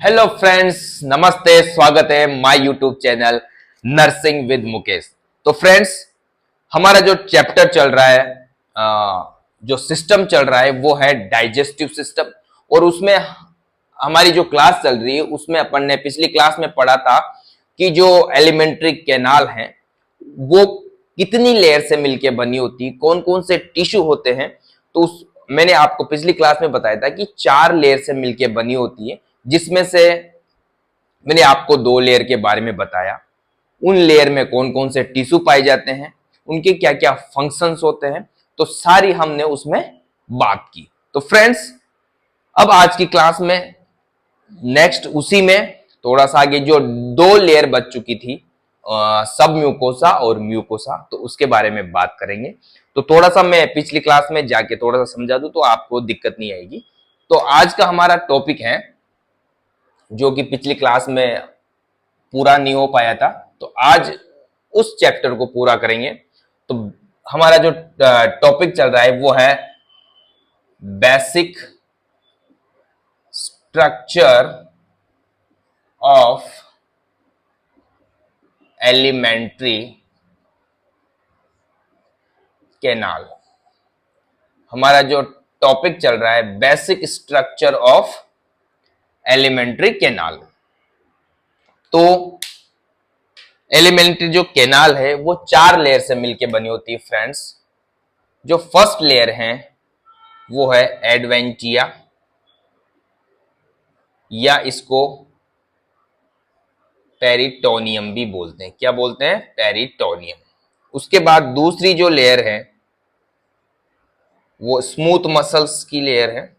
Hello friends, नमस्ते। स्वागत है my YouTube channel nursing with Mukesh. तो फ्रेंड्स, हमारा जो चैप्टर चल रहा है, जो सिस्टम चल रहा है वो है डाइजेस्टिव सिस्टम। और उसमें हमारी जो क्लास चल रही है उसमें अपन ने पिछली क्लास में पढ़ा था कि जो एलिमेंट्री कैनाल है वो कितनी लेयर से मिलकर बनी होती है, कौन कौन से टिश्यू होते हैं। तो मैंने आपको पिछली क्लास में बताया था कि 4 लेयर से मिलकर बनी होती है, जिसमें से मैंने आपको 2 लेयर के बारे में बताया। उन लेयर में कौन कौन से टिश्यू पाए जाते हैं, उनके क्या क्या फंक्शंस होते हैं, तो सारी हमने उसमें बात की। तो फ्रेंड्स, अब आज की क्लास में नेक्स्ट उसी में थोड़ा सा आगे जो 2 लेयर बच चुकी थी, सब म्यूकोसा और म्यूकोसा, तो उसके बारे में बात करेंगे। तो थोड़ा सा मैं पिछली क्लास में जाके थोड़ा सा समझा दूं तो आपको दिक्कत नहीं आएगी। तो आज का हमारा टॉपिक है जो कि पिछली क्लास में पूरा नहीं हो पाया था, तो आज उस चैप्टर को पूरा करेंगे। तो हमारा जो टॉपिक चल रहा है वो है basic structure of alimentary canal. हमारा जो टॉपिक चल रहा है basic structure of alimentary canal. तो एलिमेंट्री जो कैनाल है वो 4 लेयर से मिलकर बनी होती है फ्रेंड्स। जो फर्स्ट लेयर है वो है एडवेंटिया, या इसको पेरिटोनियम भी बोलते हैं। क्या बोलते हैं? पेरिटोनियम। उसके बाद दूसरी जो लेयर है वो स्मूथ मसल्स की लेयर है।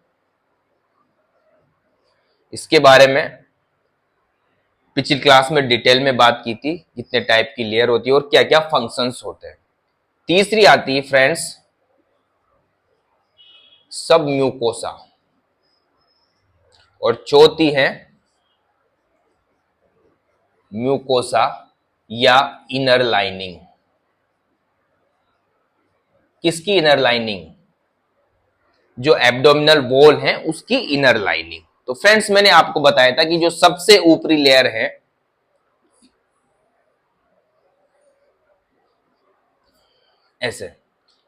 इसके बारे में पिछली क्लास में डिटेल में बात की थी, कितने टाइप की लेयर होती है और क्या क्या फंक्शंस होते हैं। तीसरी आती है फ्रेंड्स सब म्यूकोसा, और चौथी है म्यूकोसा या इनर लाइनिंग। किसकी इनर लाइनिंग? जो एब्डोमिनल वॉल है उसकी इनर लाइनिंग। तो फ्रेंड्स, मैंने आपको बताया था कि जो सबसे ऊपरी लेयर है ऐसे,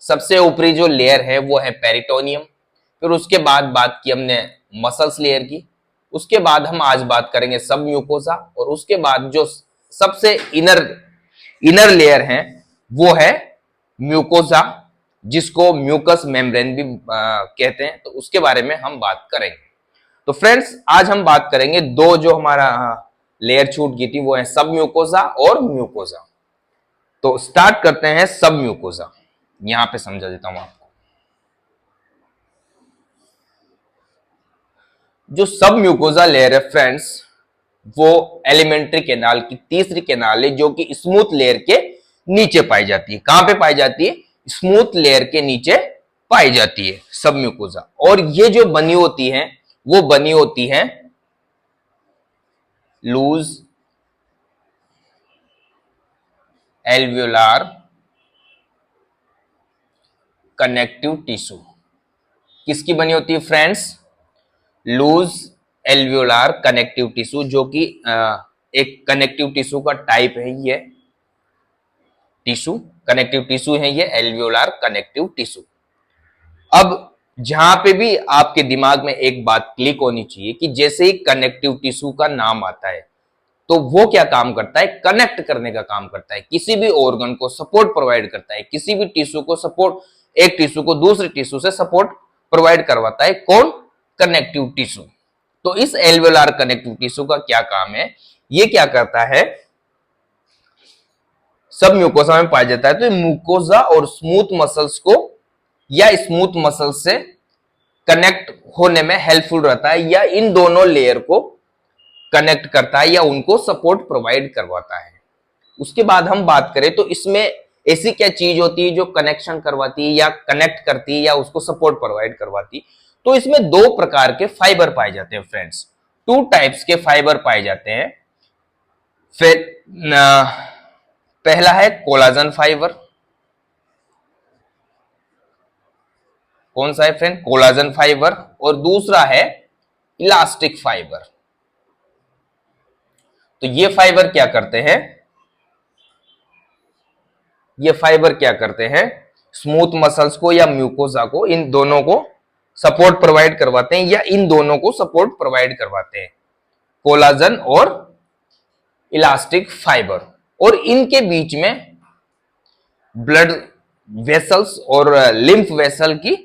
सबसे ऊपरी जो लेयर है वो है पेरिटोनियम। फिर उसके बाद बात की हमने मसल्स लेयर की। उसके बाद हम आज बात करेंगे सब म्यूकोसा, और उसके बाद जो सबसे इनर इनर लेयर है वो है म्यूकोसा, जिसको म्यूकस मेम्ब्रेन भी कहते हैं। तो उसके बारे में हम बात करेंगे। तो फ्रेंड्स, आज हम बात करेंगे 2 जो हमारा लेयर छूट गई थी वो है सब म्यूकोसा और म्यूकोसा। तो स्टार्ट करते हैं सब म्यूकोसा। यहां पे समझा देता हूं आपको। जो सब म्यूकोसा लेयर है फ्रेंड्स, वो एलिमेंट्री कैनाल की तीसरी कैनाल है, जो कि स्मूथ लेयर के नीचे पाई जाती है। कहां पे पाई जाती है? स्मूथ लेयर के नीचे पाई जाती है सब म्यूकोसा। और ये जो बनी होती है वो बनी होती है लूज एल्वियोलार कनेक्टिव टिश्यू। किसकी बनी होती है फ्रेंड्स? लूज एल्वियोलार कनेक्टिव टिश्यू, जो कि एक कनेक्टिव टिश्यू का टाइप है। ये टिश्यू कनेक्टिव टिश्यू है, ये एल्वियोलार कनेक्टिव टिश्यू। अब जहां पे भी आपके दिमाग में एक बात क्लिक होनी चाहिए कि जैसे ही कनेक्टिव टिश्यू का नाम आता है तो वो क्या काम करता है? कनेक्ट करने का काम करता है, किसी भी ऑर्गन को सपोर्ट प्रोवाइड करता है, किसी भी टिश्यू को सपोर्ट, एक टिश्यू को दूसरे टिश्यू से सपोर्ट प्रोवाइड करवाता है। कौन? Connective tissue. तो इस एल्वेोलार कनेक्टिव टिश्यू का क्या काम है? ये क्या करता है? सब म्यूकोसा में पाया जाता है। तो म्यूकोसा और स्मूथ मसल्स को या स्मूथ मसल से कनेक्ट होने में हेल्पफुल रहता है, या इन दोनों लेयर को कनेक्ट करता है या उनको सपोर्ट प्रोवाइड करवाता है। उसके बाद हम बात करें तो इसमें ऐसी क्या चीज होती है जो कनेक्शन करवाती है या कनेक्ट करती है या उसको सपोर्ट प्रोवाइड करवाती है? तो इसमें 2 प्रकार के फाइबर पाए जाते हैं फ्रेंड्स। 2 टाइप्स के फाइबर पाए जाते हैं। फिर पहला है कोलाजन फाइबर। कौन सा है फ्रेंड? Collagen fibre. और दूसरा है इलास्टिक फाइबर। तो ये फाइबर क्या करते हैं, ये फाइबर क्या करते हैं, स्मूथ मसल्स को या म्यूकोसा को, इन दोनों को सपोर्ट प्रोवाइड करवाते हैं, या इन दोनों को सपोर्ट प्रोवाइड करवाते हैं, कोलाजन और इलास्टिक फाइबर। और इनके बीच में ब्लड वेसल्स और लिम्फ वेसल की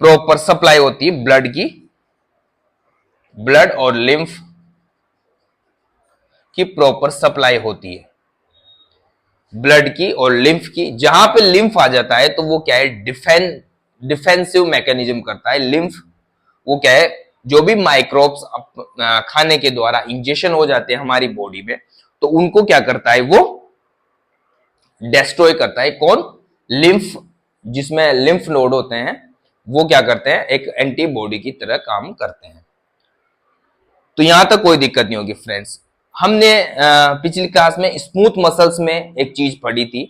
प्रॉपर सप्लाई होती है, ब्लड की, ब्लड और लिम्फ की प्रॉपर सप्लाई होती है, ब्लड की और लिम्फ की। जहां पे लिम्फ आ जाता है तो वो क्या है, डिफेंसिव मैकेनिज्म करता है। लिम्फ वो क्या है, जो भी माइक्रोब्स खाने के द्वारा इंजेक्शन हो जाते हैं हमारी बॉडी में, तो उनको क्या करता है, वो डिस्ट्रॉय करता है। कौन, लिम्फ, जिसमें लिम्फ नोड होते हैं, वो क्या करते हैं, एक एंटीबॉडी की तरह काम करते हैं। तो यहां तक कोई दिक्कत नहीं होगी फ्रेंड्स। हमने पिछली क्लास में स्मूथ मसल्स में एक चीज पढ़ी थी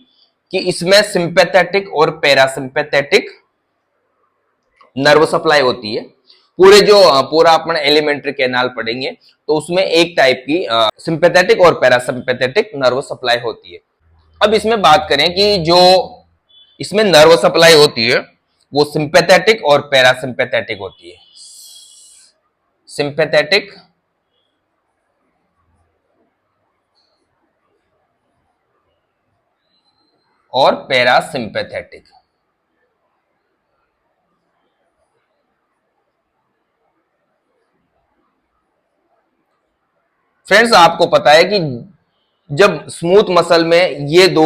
कि इसमें सिंपैथेटिक और पैरासिम्पैथेटिक नर्व सप्लाई होती है। पूरे जो पूरा अपन एलिमेंट्री कैनाल पढ़ेंगे तो उसमें एक टाइप की सिंपैथेटिक और पैरासिम्पैथेटिक नर्व सप्लाई होती है। अब इसमें बात करें कि जो इसमें नर्व सप्लाई होती है वो सिंपैथेटिक और पैरासिम्पैथेटिक होती है। सिंपैथेटिक और पैरासिम्पैथेटिक। फ्रेंड्स आपको पता है कि जब स्मूथ मसल में ये दो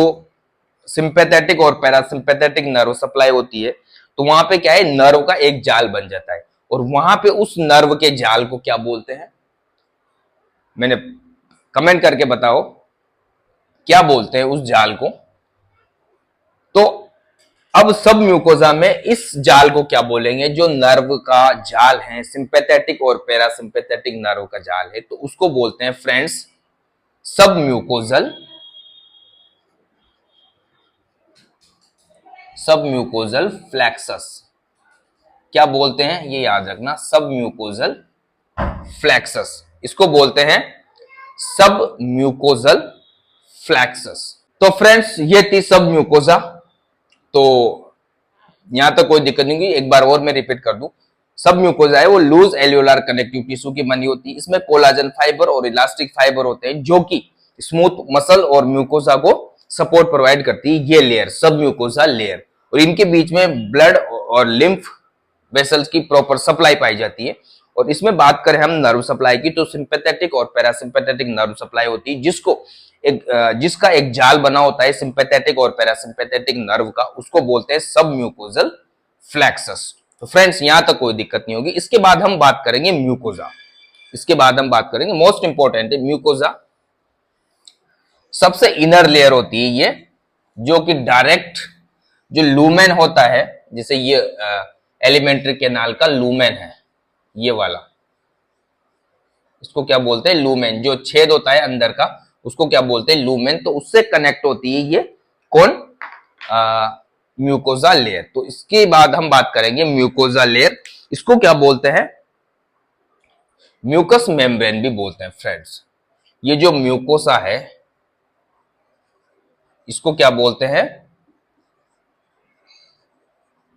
सिंपैथेटिक और पैरासिम्पैथेटिक नर्व सप्लाई होती है तो वहां पे क्या है, नर्व का एक जाल बन जाता है। और वहां पे उस नर्व के जाल को क्या बोलते हैं, मैंने कमेंट करके बताओ क्या बोलते हैं उस जाल को। तो अब सब म्यूकोजा में इस जाल को क्या बोलेंगे, जो नर्व का जाल है, सिंपैथेटिक और पैरासिम्पैथेटिक नर्व का जाल है, तो उसको बोलते हैं फ्रेंड्स सब म्यूकोजल, सब म्यूकोजल फ्लेक्सस। क्या बोलते हैं ये याद रखना, सब म्यूकोजल फ्लेक्सस, इसको बोलते हैं सब म्यूकोजल फ्लेक्सस। तो फ्रेंड्स ये थी सब म्यूकोजा। तो यहां तक कोई दिक्कत नहीं हुई, एक बार और मैं रिपीट कर दूं। सब म्यूकोजा है वो लूज एल्यूलर कनेक्टिव टिश्यू की बनी होती है। इसमें कोलाजन फाइबर और इलास्टिक फाइबर होते हैं जो कि स्मूथ मसल और म्यूकोजा को सपोर्ट प्रोवाइड करती है, ये लेयर सब म्यूकोजा लेयर। और इनके बीच में ब्लड और लिम्फ वेसल्स की प्रॉपर सप्लाई पाई जाती है। और इसमें बात करें हम नर्व सप्लाई की तो सिंपैथेटिक और पैरासिम्पैथेटिक नर्व सप्लाई होती है, जिसका एक जाल बना होता है सिंपैथेटिक और पैरासिम्पैथेटिक नर्व का, उसको बोलते हैं सब म्यूकोजल फ्लेक्सस। तो फ्रेंड्स यहां तक कोई दिक्कत नहीं होगी। इसके बाद हम बात करेंगे म्यूकोजा, इसके बाद हम बात करेंगे मोस्ट इंपॉर्टेंट है म्यूकोजा। सबसे इनर लेयर होती है ये, जो कि डायरेक्ट जो लूमेन होता है, जैसे ये एलिमेंट्री कैनाल का लूमेन है, ये वाला, इसको क्या बोलते हैं, लूमेन। जो छेद होता है अंदर का उसको क्या बोलते हैं, लूमेन। तो उससे कनेक्ट होती है ये कौन, म्यूकोजा लेयर। तो इसके बाद हम बात करेंगे म्यूकोजा लेयर, इसको क्या बोलते हैं, म्यूकस मेम्ब्रेन भी बोलते हैं फ्रेंड्स। ये जो म्यूकोसा है इसको क्या बोलते हैं,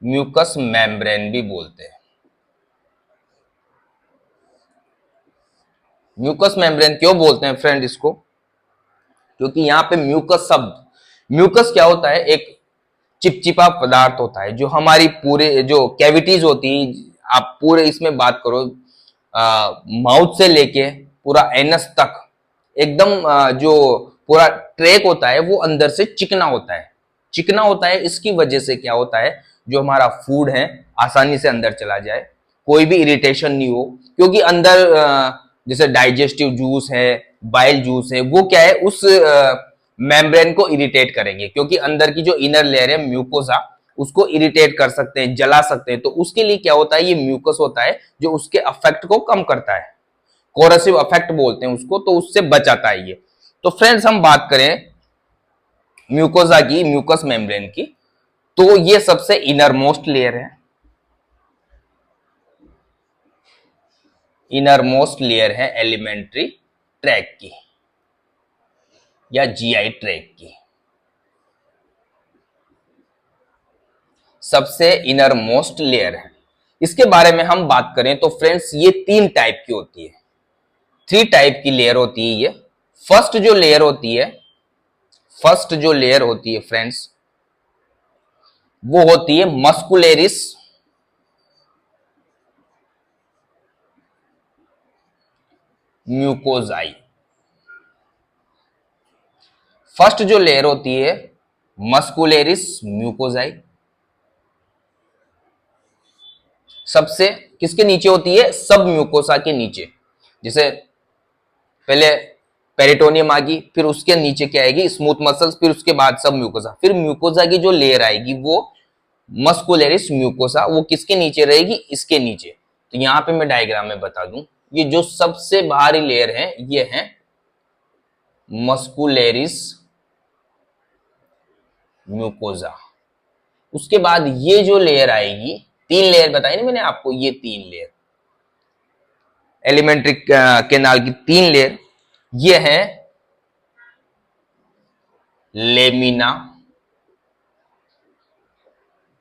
म्यूकस मेम्ब्रेन भी बोलते हैं। म्यूकस मेम्ब्रेन क्यों बोलते हैं फ्रेंड इसको, क्योंकि यहां पे म्यूकस शब्द, म्यूकस क्या होता है, एक चिपचिपा पदार्थ होता है जो हमारी पूरे जो कैविटीज होती है, आप पूरे इसमें बात करो माउथ से लेके पूरा एनस तक एकदम जो पूरा ट्रैक होता है वो अंदर से चिकना होता है, चिकना होता है। इसकी वजह से क्या होता है, जो हमारा फूड है आसानी से अंदर चला जाए, कोई भी इरिटेशन नहीं हो, क्योंकि अंदर जैसे डाइजेस्टिव जूस है, बाइल जूस है, वो क्या है उस मेम्ब्रेन को इरिटेट करेंगे, क्योंकि अंदर की जो इनर लेयर है म्यूकोसा उसको इरिटेट कर सकते हैं, जला सकते हैं। तो उसके लिए क्या होता है, ये म्यूकस होता है जो उसके अफेक्ट को कम करता है, कोरोसिव अफेक्ट बोलते हैं उसको, तो उससे बचाता है ये। तो फ्रेंड्स हम बात करें म्यूकोसा की, म्यूकस मेम्ब्रेन की, तो ये सबसे इनर मोस्ट लेयर है, इनर मोस्ट लेयर है एलिमेंट्री ट्रैक की या जीआई ट्रैक की। सबसे इनर मोस्ट लेयर है। इसके बारे में हम बात करें तो फ्रेंड्स ये 3 टाइप की होती है, 3 टाइप की लेयर होती है ये। फर्स्ट जो लेयर होती है, फर्स्ट जो लेयर होती है फ्रेंड्स, वो होती है मस्कुलेरिस म्यूकोजाई। फर्स्ट जो लेयर होती है मस्कुलेरिस म्यूकोजाई, सबसे किसके नीचे होती है? सब म्यूकोसा के नीचे। जैसे पहले पेरिटोनियम आ गई, फिर उसके नीचे क्या आएगी? स्मूथ मसल्स, फिर उसके बाद सब म्यूकोसा, फिर म्यूकोसा की जो लेयर आएगी वो मस्कुलेरिस म्यूकोसा, वो किसके नीचे रहेगी? इसके नीचे। तो यहां पे मैं डायग्राम में बता दूं, ये जो सबसे बाहरी लेयर है ये है मस्कुलेरिस म्यूकोसा। उसके बाद ये जो लेयर आएगी, 3 लेयर बताई ना मैंने आपको, ये 3 लेयर एलिमेंट्री कैनाल की 3 लेयर, ये है लेमिना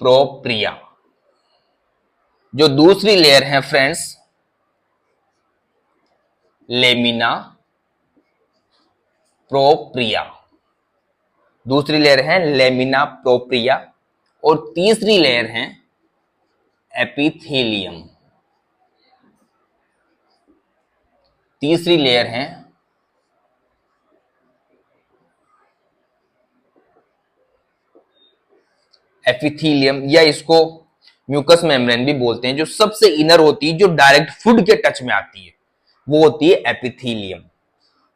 प्रोप्रिया। जो दूसरी लेयर है फ्रेंड्स, लेमिना प्रोप्रिया, दूसरी लेयर है लेमिना प्रोप्रिया, और तीसरी लेयर है एपिथेलियम। तीसरी लेयर है एपिथेलियम, या इसको म्यूकस मेम्ब्रेन भी बोलते हैं। जो सबसे इनर होती है, जो डायरेक्ट फूड के टच में आती है, वो होती है एपिथेलियम।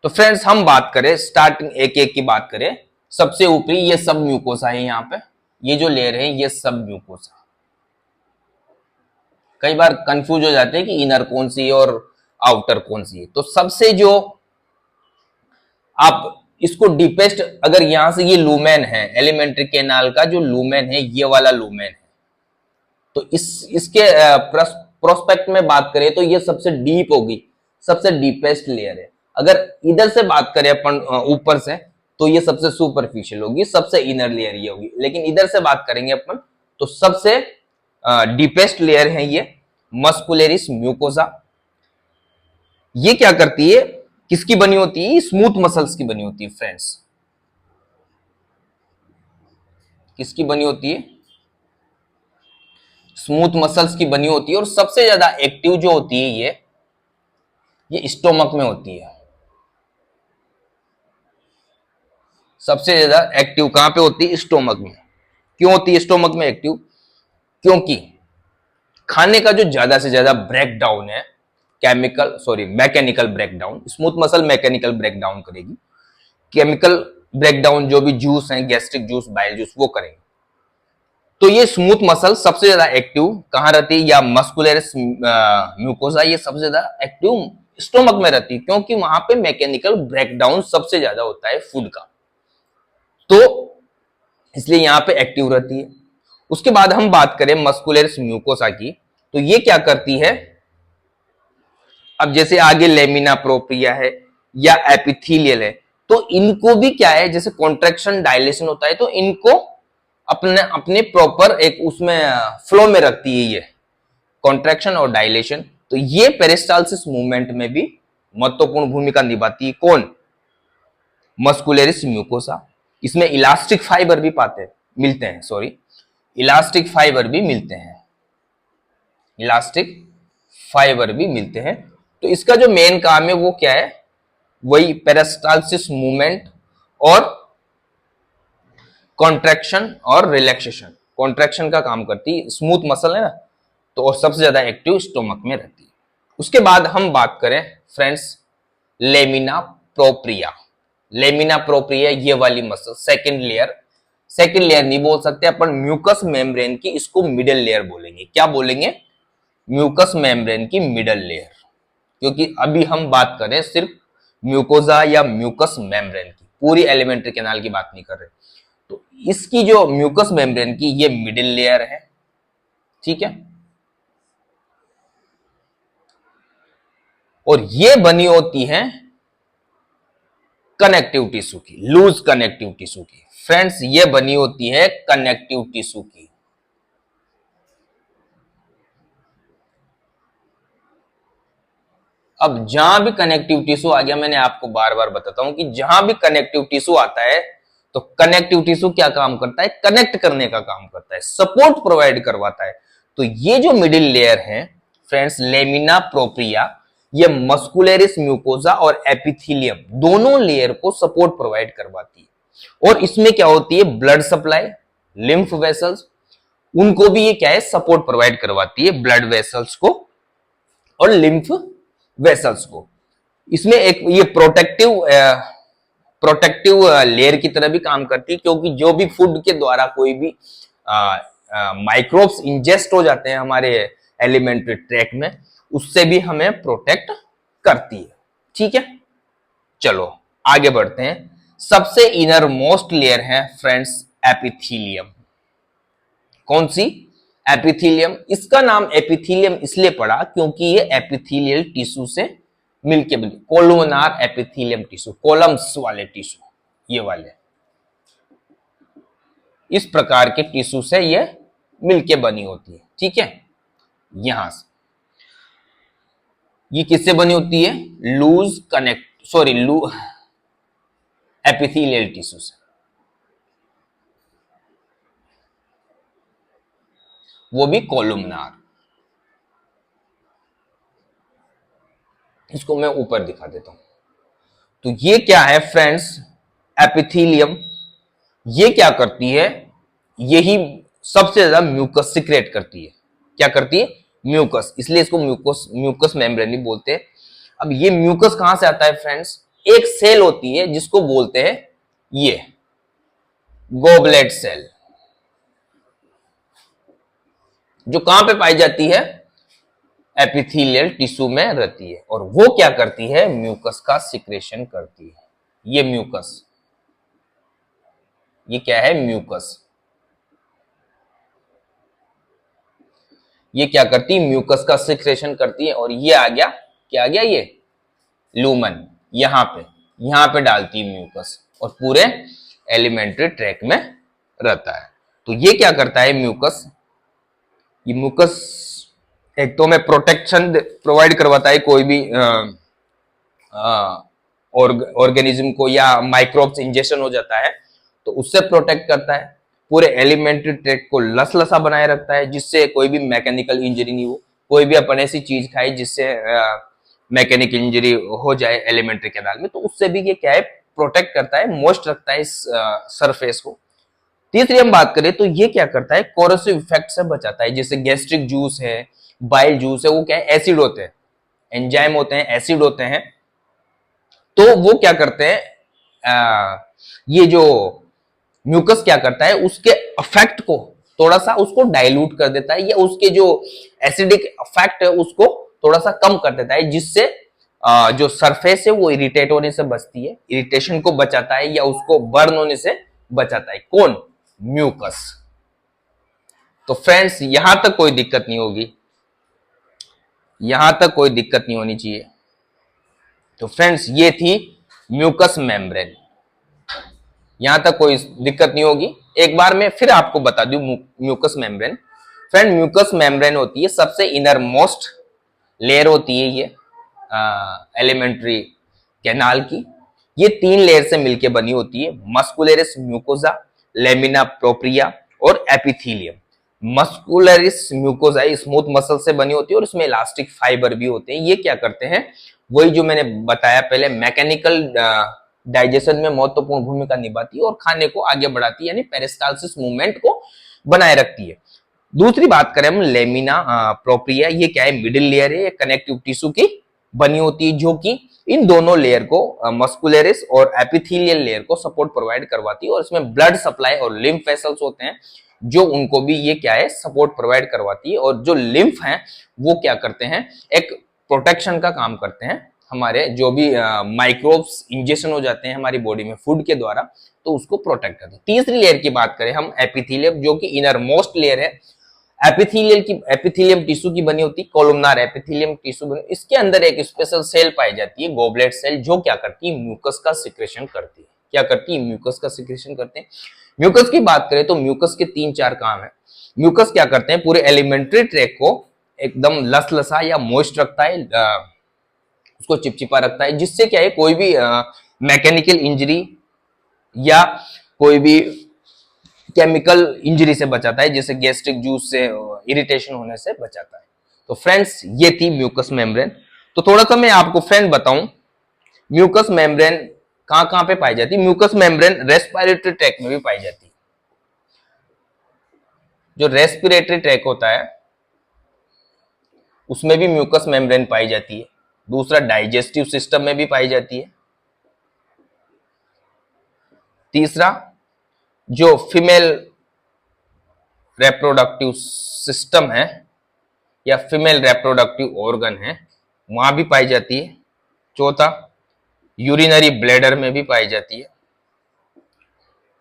तो फ्रेंड्स हम बात करें, स्टार्टिंग एक एक की बात करें, सबसे ऊपरी ये सब म्यूकोसा है। यहां पे ये जो लेयर है ये सब म्यूकोसा। कई बार कंफ्यूज हो जाते हैं कि इनर कौन सी है और आउटर कौन सी है। तो सबसे जो आप इसको डीपेस्ट, अगर यहां से ये लूमेन है, एलिमेंट्री कैनाल का जो लूमेन है, ये वाला लूमेन है, तो इसके प्रोस्पेक्ट में बात करें तो ये सबसे डीप होगी, सबसे डीपेस्ट लेयर है। अगर इधर से बात करें अपन ऊपर से, तो ये सबसे सुपरफिशियल होगी, सबसे इनर लेयर ये होगी। लेकिन इधर से बात करेंगे अपन तो सबसे डीपेस्ट लेयर है ये मस्कुलेरिस म्यूकोसा। ये क्या करती है? किसकी बनी होती है? स्मूथ मसल्स की बनी होती है फ्रेंड्स। किसकी बनी होती है? स्मूथ मसल्स की बनी होती है। और सबसे ज्यादा एक्टिव जो होती है ये स्टोमक में होती है। सबसे ज्यादा एक्टिव कहां पे होती है? स्टोमक में। क्यों होती है स्टोमक में एक्टिव? क्योंकि खाने का जो ज्यादा से ज्यादा ब्रेकडाउन है, mechanical breakdown, smooth muscle mechanical breakdown करेगी, केमिकल ब्रेकडाउन जो भी जूस है, गैस्ट्रिक जूस, बाइल जूस, वो करेंगे। तो ये स्मूथ मसल सबसे ज्यादा एक्टिव कहां रहती है? या मस्कुलरिस म्यूकोसा, ये सबसे ज्यादा एक्टिव स्टोमक में रहती है, क्योंकि वहां पे मैकेनिकल ब्रेकडाउन सबसे ज्यादा होता है फूड का, तो इसलिए यहां पे एक्टिव रहती है। उसके बाद हम बात करें मस्कुलरिस म्यूकोसा की, तो ये क्या करती है? अब जैसे आगे लेमिना प्रोप्रिया है या एपिथेलियल है, तो इनको भी क्या है, जैसे कॉन्ट्रैक्शन डायलेशन होता है, तो इनको अपने अपने प्रॉपर एक उसमें फ्लो में रखती है ये कॉन्ट्रैक्शन और डायलेशन। तो ये पेरिस्टालसिस मूवमेंट में भी महत्वपूर्ण भूमिका निभाती है। कौन? Muscularis mucosa. इसमें इलास्टिक फाइबर भी मिलते हैं, इलास्टिक फाइबर भी मिलते हैं, इलास्टिक फाइबर भी मिलते हैं। तो इसका जो मेन काम है वो क्या है? वही पेरिस्टालसिस मूवमेंट और कॉन्ट्रैक्शन और रिलैक्सेशन। कॉन्ट्रैक्शन का काम करती है, स्मूथ मसल है ना, तो और सबसे ज्यादा एक्टिव स्टोमक में रहती है। उसके बाद हम बात करें friends lamina propria. Lamina propria ये वाली मसल, सेकेंड लेयर नहीं बोल सकते अपन, म्यूकस मेम्ब्रेन की इसको मिडिल लेयर बोलेंगे। क्या बोलेंगे? म्यूकस मेम्ब्रेन की मिडिल लेयर, क्योंकि अभी हम बात करें सिर्फ म्यूकोजा या म्यूकस मेम्ब्रेन की, पूरी एलिमेंट्री कैनाल की बात नहीं कर रहे। तो इसकी जो म्यूकस मेम्ब्रेन की ये मिडिल लेयर है, ठीक है, और ये बनी होती है कनेक्टिव टिश्यू की, लूज कनेक्टिव टिश्यू की। फ्रेंड्स ये बनी होती है कनेक्टिव टिश्यू की। अब जहां भी कनेक्टिव टिश्यू आ गया, मैंने आपको बार बार बताता हूं कि जहां भी कनेक्टिव टिश्यू आता है तो कनेक्टिव टिश्यू क्या काम करता है, कनेक्ट करने का काम करता है, सपोर्ट प्रोवाइड करवाता है। तो ये जो मिडिल लेयर है फ्रेंड्स, लेमिना प्रोप्रिया, ये मस्कुलरिस म्यूकोसा और एपिथेलियम दोनों लेयर को सपोर्ट प्रोवाइड करवाती है। और इसमें क्या होती है, ब्लड सप्लाई, लिम्फ वेसल्स, उनको भी ये क्या है, सपोर्ट प्रोवाइड करवाती है, ब्लड वेसल्स को और लिम्फ वेसल्स को। इसमें एक ये प्रोटेक्टिव लेयर की तरह भी काम करती है, क्योंकि जो भी फूड के द्वारा कोई भी माइक्रोब्स इंजेस्ट हो जाते हैं हमारे एलिमेंट्री ट्रैक में, उससे भी हमें प्रोटेक्ट करती है। ठीक है, चलो आगे बढ़ते हैं। सबसे इनर मोस्ट लेयर है फ्रेंड्स एपिथेलियम। कौन सी, एपिथेलियम। इसका नाम एपिथेलियम इसलिए पड़ा क्योंकि ये एपिथेलियल टिश्यू से मिलके बनी, कोलुमनार एपिथेलियम टिश्यू, कॉलम्स वाले टिश्यू, ये वाले इस प्रकार के टिश्यू से ये मिलके बनी होती है। ठीक है, यहां से ये किससे बनी होती है, लूज कनेक्ट सॉरी लू एपिथेलियल टिश्यू से, वो भी कोलुमनार। इसको मैं ऊपर दिखा देता हूं। तो ये क्या है फ्रेंड्स, एपिथेलियम। ये क्या करती है, यही सबसे ज्यादा म्यूकस सिक्रेट करती है। क्या करती है, म्यूकस, इसलिए इसको म्यूकस मेम्ब्रेन भी बोलते हैं। अब ये म्यूकस कहां से आता है फ्रेंड्स, एक सेल होती है जिसको बोलते हैं ये गोबलेट सेल, जो कहां पे पाई जाती है, एपिथेलियल टिश्यू में रहती है। और वो क्या करती है, म्यूकस का सिक्रेशन करती है। ये म्यूकस, ये क्या है, म्यूकस। ये क्या करती है, म्यूकस का सिक्रेशन करती है। और ये आ गया, क्या आ गया, ये लूमन, यहां पे डालती है म्यूकस और पूरे एलिमेंट्री ट्रैक में रहता है। तो ये क्या करता है म्यूकस, ये म्यूकस एक तो में प्रोटेक्शन प्रोवाइड करवाता है कोई भी ऑर्गेनिज्म को, या माइक्रोब्स इंजेक्शन हो जाता है तो उससे प्रोटेक्ट करता है। पूरे एलिमेंट्री ट्रैक को लसलसा बनाए रखता है, जिससे कोई भी मैकेनिकल इंजरी नहीं हो। कोई भी अपन ऐसी चीज खाए जिससे मैकेनिकल इंजरी हो जाए एलिमेंट्री कैनाल में, तो उससे भी ये क्या है, प्रोटेक्ट करता है, मॉइस्ट रखता है इस सरफेस को। तीसरी हम बात करें तो ये क्या करता है, कोरोसिव इफेक्ट से बचाता है। जैसे गैस्ट्रिक जूस है, बाइल जूस है, वो क्या है, एसिड होते हैं, एंजाइम होते हैं, एसिड होते हैं। तो वो क्या करते हैं, ये जो म्यूकस क्या करता है, उसके इफेक्ट को थोड़ा सा उसको डाइल्यूट कर देता है, या उसके जो एसिडिक इफेक्ट है उसको थोड़ा सा कम कर देता है, जिससे जो सरफेस है वो इरिटेट होने से बचती है, इरिटेशन को बचाता है, या उसको बर्न होने से बचाता है। कौन, म्यूकस। तो फ्रेंड्स यहां तक कोई दिक्कत नहीं होगी, यहां तक कोई दिक्कत नहीं होनी चाहिए। तो फ्रेंड्स ये थी म्यूकस मेम्ब्रेन, यहां तक कोई दिक्कत नहीं होगी। एक बार मैं फिर आपको बता दूं mucus membrane. Friend mucus membrane होती है सबसे इनर मोस्ट लेयर होती है ये एलिमेंट्री कैनाल की। ये 3 लेयर से मिलकर बनी होती है, मस्कुलरिस म्यूकोसा, लेमिना प्रोप्रिया और epithelium. Muscularis mucosa smooth muscle से बनी होती है और इसमें इलास्टिक फाइबर भी होते हैं। ये क्या करते हैं, वही जो मैंने बताया पहले, मैकेनिकल डाइजेशन में महत्वपूर्ण भूमिका निभाती है और खाने को आगे बढ़ाती है, यानी पेरिस्टालसिस मूवमेंट को बनाए रखती है। दूसरी बात करें हम लेमिना प्रोप्रिया, ये क्या है, मिडिल लेयर है, कनेक्टिव टिश्यू की बनी होती है, जो कि इन दोनों लेयर को, मस्कुलरिस और एपिथेलियल लेयर को सपोर्ट प्रोवाइड करवाती है। और इसमें ब्लड सप्लाई और लिम्फ वेसल्स होते हैं, जो उनको भी ये क्या है, सपोर्ट प्रोवाइड करवाती है। और जो लिम्फ हैं वो क्या करते हैं, एक प्रोटेक्शन का काम करते हैं। हमारे जो भी माइक्रोब्स इंजेक्शन हो जाते हैं हमारी बॉडी में फूड के द्वारा, तो उसको प्रोटेक्ट करते हैं। तीसरी लेयर की बात करें हम, एपिथेलियम, जो कि इनर मोस्ट लेयर है एपिथेलियम टिश्यू की बनी होती है, कोलुमनार एपिथेलियम टिश्यू बनी, इसके अंदर एक स्पेशल सेल पाई जाती है गोबलेट सेल, जो क्या करती है म्यूकस का सिक्रेशन करती है। क्या करती है? म्यूकस का सिक्रेशन करते हैं। म्यूकस की बात करें तो म्यूकस के 3-4 काम है। म्यूकस क्या करते हैं? पूरे एलिमेंट्री ट्रैक को एकदम लसलसा या मॉइस्ट रखता है, उसको चिपचिपा रखता है, जिससे क्या है कोई भी मैकेनिकल इंजरी या कोई भी केमिकल इंजरी से बचाता है, जैसे गैस्ट्रिक जूस से इरिटेशन होने से बचाता है। तो फ्रेंड्स ये थी म्यूकस मेम्ब्रेन। तो थोड़ा सा मैं आपको फ्रेंड बताऊं म्यूकस मेम्ब्रेन कहां कहां पे पाई जाती है। म्यूकस मेम्ब्रेन रेस्पिरेटरी ट्रैक में भी पाई जाती है। जो रेस्पिरेटरी ट्रैक होता है उसमें भी म्यूकस मेम्ब्रेन पाई जाती है। दूसरा डाइजेस्टिव सिस्टम में भी पाई जाती है। तीसरा जो फीमेल रेप्रोडक्टिव सिस्टम है या फीमेल रेप्रोडक्टिव ऑर्गन है, वहां भी पाई जाती है। चौथा यूरिनरी ब्लैडर में भी पाई जाती है।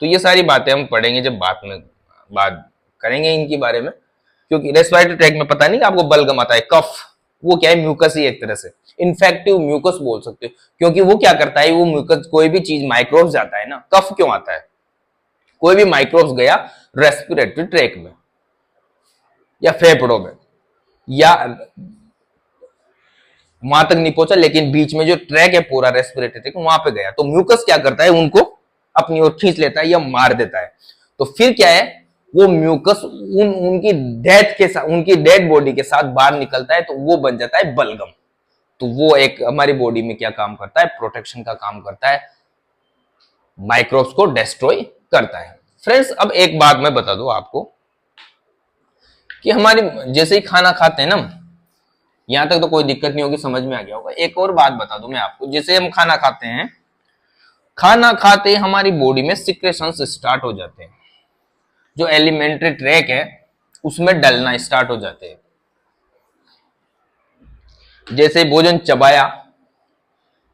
तो ये सारी बातें हम पढ़ेंगे जब बात करेंगे इनके बारे में, क्योंकि रेस्पिरेटरी ट्रैक में पता नहीं कि आपको बलगम आता है, कफ, वो क्या है म्यूकस ही एक तरह से इन्फेक्टिव म्यूकस बोल सकते हो, क्योंकि वो क्या करता है, वो म्यूकस कोई भी चीज माइक्रोब्स जाता है ना, कफ क्यों आता है? कोई भी माइक्रोब्स गया रेस्पिरेटरी ट्रैक में या फेफड़ों में या वहां तक नहीं पहुंचा, लेकिन बीच में जो ट्रैक है पूरा रेस्पिरेटरी ट्रैक वहां पे गया, तो म्यूकस क्या करता है उनको अपनी ओर खींच लेता है या मार देता है। तो फिर क्या है, वो म्यूकस उनकी डेथ के साथ, उनकी डेड बॉडी के साथ बाहर निकलता है, तो वो बन जाता है बलगम। तो वो एक हमारी बॉडी में क्या काम करता है? प्रोटेक्शन का काम करता है, माइक्रोब्स को डिस्ट्रॉय करता है। फ्रेंड्स अब एक बात मैं बता दूं आपको कि हमारी जैसे ही खाना खाते हैं ना, यहां तक तो कोई दिक्कत नहीं होगी, समझ में आ गया होगा। एक और बात बता दूं मैं आपको, जैसे हम खाना खाते हैं, खाना खाते ही हमारी बॉडी में सिक्रेशंस स्टार्ट हो जाते हैं, जो एलिमेंट्री ट्रैक है उसमें डलना स्टार्ट हो जाते हैं। जैसे भोजन चबाया,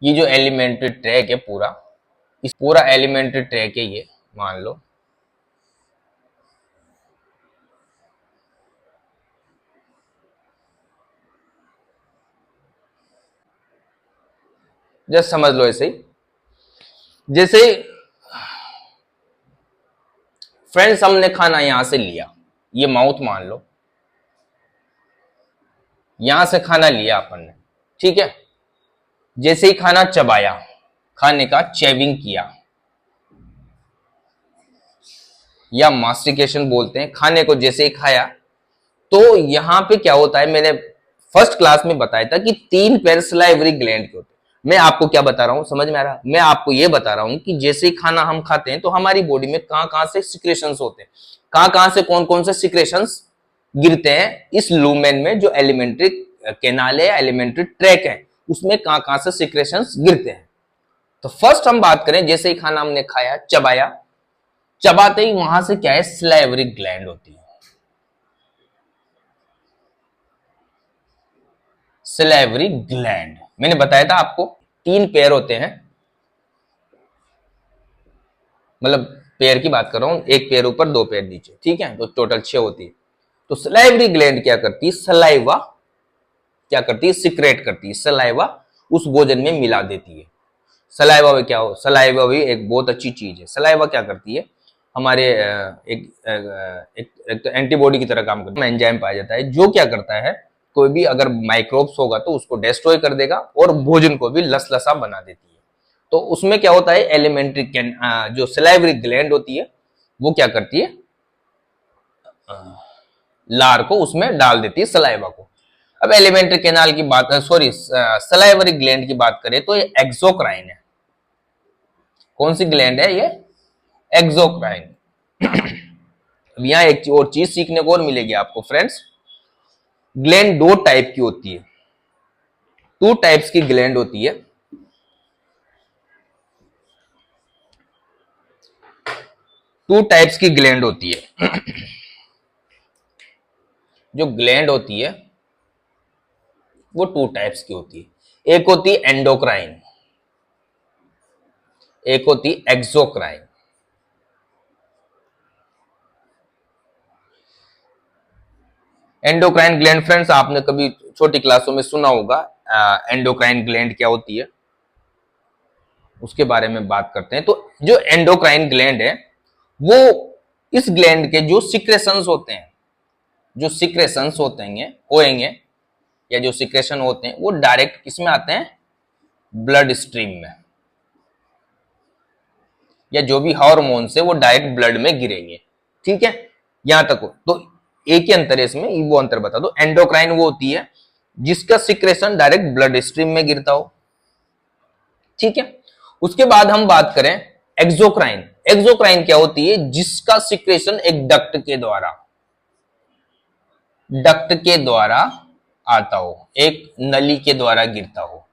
ये जो एलिमेंट्री ट्रैक है पूरा, इस पूरा एलिमेंट्री ट्रैक है ये, मान लो जस्ट समझ लो ऐसे ही। जैसे फ्रेंड्स हमने खाना यहां से लिया, ये माउथ मान लो, यहां से खाना लिया अपन ने, ठीक है। जैसे ही खाना चबाया, खाने का चेविंग किया या मास्टिकेशन बोलते हैं, खाने को जैसे ही खाया, तो यहां पे क्या होता है, मैंने फर्स्ट क्लास में बताया था कि 3 पैर सलाइवरी ग्लैंड के होते हैं। मैं आपको क्या बता रहा हूं, समझ में आ रहा? मैं आपको यह बता रहा हूं कि जैसे ही खाना हम खाते हैं तो हमारी बॉडी में कहां कहां से सिक्रेशंस होते हैं, कहां कहां से कौन कौन से सिक्रेशंस गिरते हैं इस लूमेन में, जो एलिमेंट्री कैनाल है, एलिमेंट्री ट्रैक है, उसमें कहां कहां से सिक्रेशंस गिरते हैं। तो फर्स्ट हम बात करें, जैसे ही खाना हमने खाया, चबाया, चबाते ही वहां से क्या है, सलाइवरी ग्लैंड होती है। सलाइवरी ग्लैंड मैंने बताया था आपको 3 पैर होते हैं, मतलब पैर की बात कर रहा हूं, एक पैर ऊपर 2 पैर नीचे, ठीक है, तो टोटल 6 होती है। तो सलाइवरी ग्लैंड क्या करती है, सलाइवा क्या करती है, सिक्रेट करती है, सलाइवा उस भोजन में मिला देती है। सलाइवा में क्या हो, सलाइवा भी एक बहुत अच्छी चीज है। सलाइवा क्या करती है, हमारे एक तो एंटीबॉडी की तरह काम करता है, एंजाइम पाया जाता है, जो क्या करता है, कोई भी अगर माइक्रोब्स होगा तो उसको डिस्ट्रॉय कर देगा और भोजन को भी लसलसा बना देती है। तो उसमें क्या होता है, एलिमेंट्री जो सलाइवरी ग्लैंड होती है वो क्या करती है, लार को उसमें डाल देती है, सलाइवा को। अब एलिमेंट्री कैनाल की बात, सॉरी सलाइवरी ग्लैंड की बात करें तो ये एक्सोक्राइन है। कौन सी ग्लैंड है ये, एक्सोक्राइन। अब यहां एक और चीज सीखने को और मिलेगी आपको फ्रेंड्स, ग्लैंड 2 टाइप की होती है, 2 टाइप्स की ग्लैंड होती है। 2 टाइप्स की ग्लैंड होती है। जो ग्लैंड होती है वो 2 टाइप्स की होती है, एक होती है एंडोक्राइन, एक होती है एक्सोक्राइन। एंडोक्राइन ग्लैंड फ्रेंड्स आपने कभी छोटी क्लासों में सुना होगा, एंडोक्राइन ग्लैंड क्या होती है उसके बारे में बात करते हैं। तो जो एंडोक्राइन ग्लैंड है वो इस ग्लैंड के जो सिक्रेशंस होते हैं, जो सिक्रेशंस होंगे या जो सिक्रेशन होते हैं वो डायरेक्ट किसमें आते हैं, ब्लड स्ट्रीम में, या जो भी हार्मोन है वो डायरेक्ट ब्लड में गिरेंगे। ठीक है, यहां तक हो तो एक ही अंतर है इसमें, वो अंतर बता दो। एंडोक्राइन वो होती है जिसका सिक्रेशन डायरेक्ट ब्लड स्ट्रीम में गिरता हो। ठीक है, उसके बाद हम बात करें एक्सोक्राइन। एक्सोक्राइन क्या होती है, जिसका सिक्रेशन एक डक्ट के द्वारा आता हो, एक नली के द्वारा गिरता हो।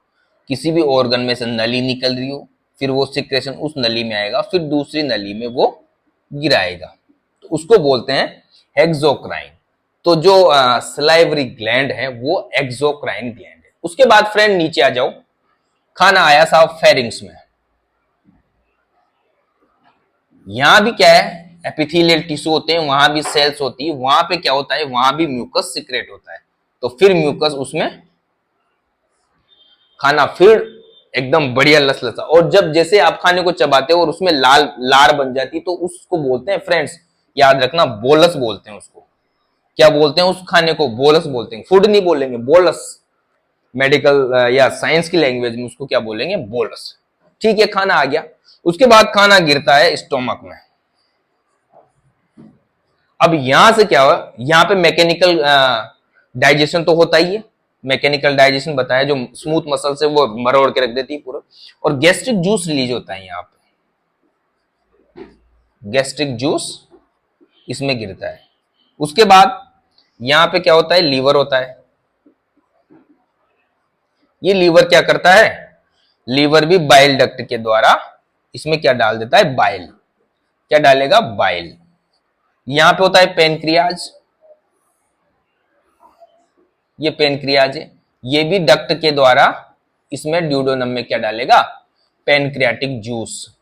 किसी भी ऑर्गन में से नली निकल रही हो, फिर वो सिक्रेशन उस नली में आएगा, फिर दूसरी नली में वो गिराएगा, तो उसको बोलते हैं एक्सोक्राइन। तो जो सलाइवरी ग्लैंड है वो एक्सोक्राइन ग्लैंड है। उसके बाद फ्रेंड नीचे आ जाओ, खाना आया साहब फेरिंग्स में। यहां भी क्या है, एपिथेलियल टिश्यू होते हैं, वहां भी सेल्स होती है, वहां पे क्या होता है, वहां भी म्यूकस सिक्रेट होता है। तो फिर म्यूकस उसमें खाना फिर एकदम बढ़िया लसलसा, और जब जैसे आप खाने को चबाते हो और उसमें लाल लार बन जाती तो उसको बोलते हैं फ्रेंड्स, याद रखना, बोलस बोलते हैं उसको। क्या बोलते हैं उस खाने को, बोलस बोलते हैं, फूड नहीं बोलेंगे, बोलस। मेडिकल या साइंस की लैंग्वेज में उसको क्या बोलेंगे, बोलस। ठीक है, खाना आ गया। उसके बाद खाना गिरता है स्टोमक में। अब यहां से क्या हुआ, यहां पे मैकेनिकल डाइजेशन तो होता ही है, मैकेनिकल डाइजेशन बताया, जो स्मूथ मसल से वो मरोड़ के रख देती है पूरा, और गैस्ट्रिक जूस रिलीज होता है यहाँ पे, गैस्ट्रिक जूस इसमें गिरता है। उसके बाद यहां पे क्या होता है, लीवर होता है। ये लीवर क्या करता है, लीवर भी बाइल डक्ट के द्वारा इसमें क्या डाल देता है, बाइल। क्या डालेगा, बाइल। यहां पे होता है पेनक्रियाज, ये पेनक्रियाज है, ये भी डक्ट के द्वारा इसमें ड्यूडोनम में क्या डालेगा, पेनक्रियाटिक जूस।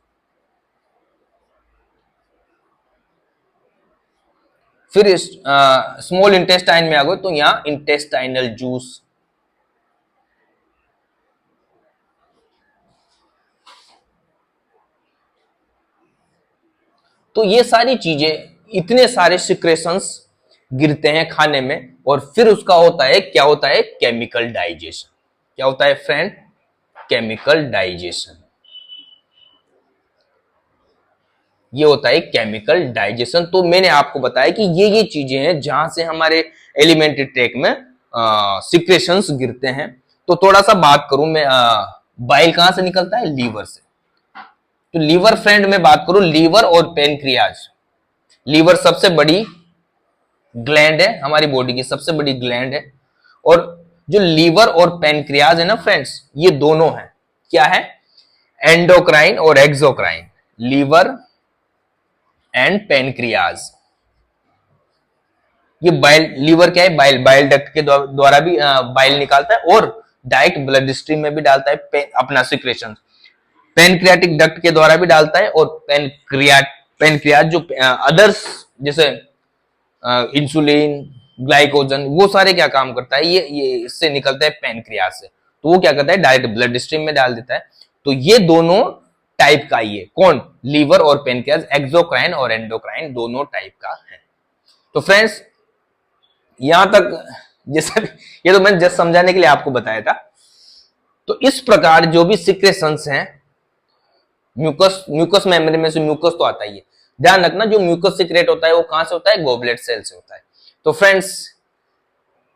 फिर स्मॉल इंटेस्टाइन में आ गए तो यहां इंटेस्टाइनल जूस। तो ये सारी चीजें, इतने सारे सिक्रेशंस गिरते हैं खाने में, और फिर उसका होता है, क्या होता है, केमिकल डाइजेशन। क्या होता है फ्रेंड, केमिकल डाइजेशन। ये होता है केमिकल डाइजेशन। तो मैंने आपको बताया कि ये चीजें हैं जहां से हमारे एलिमेंट्री ट्रैक में सिक्रेशंस गिरते हैं। तो थोड़ा सा बात करूं मैं, बाइल कहां से निकलता है, लीवर से। तो लीवर फ्रेंड में बात करूं, लीवर और पेनक्रियाज। लीवर सबसे बड़ी ग्लैंड है, हमारी बॉडी की सबसे बड़ी ग्लैंड है, और जो लीवर और पेनक्रियाज है ना फ्रेंड्स, ये दोनों हैं, क्या है, एंडोक्राइन और एक्सोक्राइन, लीवर एंड पेनक्रियाज। ये बाइल, लीवर क्या है, बाइल, बाइल डक्ट के द्वारा भी बाइल निकालता है, और डायरेक्ट ब्लड स्ट्रीम में भी डालता है अपना सिक्रेशन। पेनक्रियाटिक डक्ट के द्वारा भी डालता है, और पेनक्रियाज जो अदर्स जैसे इंसुलिन, ग्लाइकोजन, वो सारे क्या काम करता है, ये इससे निकलता है पेनक्रियाज से, तो वो क्या करता है, डायरेक्ट ब्लड स्ट्रीम में डाल देता है। तो ये दोनों टाइप का ही है, कौन, लीवर और पेनक्रियाज, एक्सोक्राइन और एंडोक्राइन दोनों टाइप का है। तो फ्रेंड्स यहां तक जैसे ये तो मैंने जस्ट समझाने के लिए आपको बताया था। तो इस प्रकार जो भी सिक्रेशंस हैं, म्यूकस मेम्ब्रेन में से म्यूकस तो आता ही है, ध्यान रखना, जो म्यूकस सीक्रेट होता है वो कहां से होता है, गॉबलेट सेल से होता है। तो फ्रेंड्स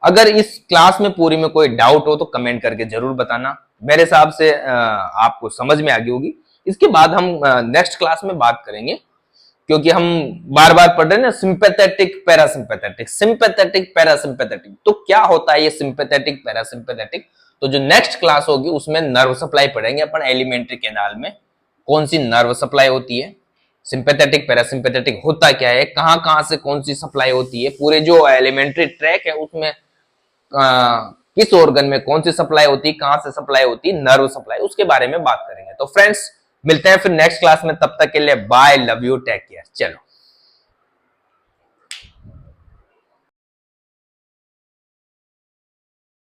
अगर इस क्लास में पूरी में कोई डाउट हो तो कमेंट करके जरूर बताना, मेरे हिसाब से आपको समझ में आ गई होगी। इसके बाद हम नेक्स्ट क्लास में बात करेंगे, क्योंकि हम बार बार पढ़ रहे हैं ना, सिंपैथेटिक पैरासिम्पैथेटिक, सिंपैथेटिक पैरासिम्पैथेटिक। तो क्या होता है ये सिंपैथेटिक पैरासिम्पैथेटिक, तो जो नेक्स्ट क्लास होगी उसमें नर्व सप्लाई पढ़ेंगे अपन, एलिमेंट्री कैनाल में कौन सी नर्व सप्लाई होती है, सिंपैथेटिक पैरासिम्पैथेटिक होता क्या है, कहां कहां से कौन सी सप्लाई होती है, पूरे जो एलिमेंट्री ट्रैक है उसमें किस ऑर्गन में कौन सी सप्लाई होती है, कहां से सप्लाई होती है, नर्व सप्लाई, उसके बारे में बात करेंगे। तो फ्रेंड्स मिलते हैं फिर नेक्स्ट क्लास में, तब तक के लिए bye, love you, take care, चलो।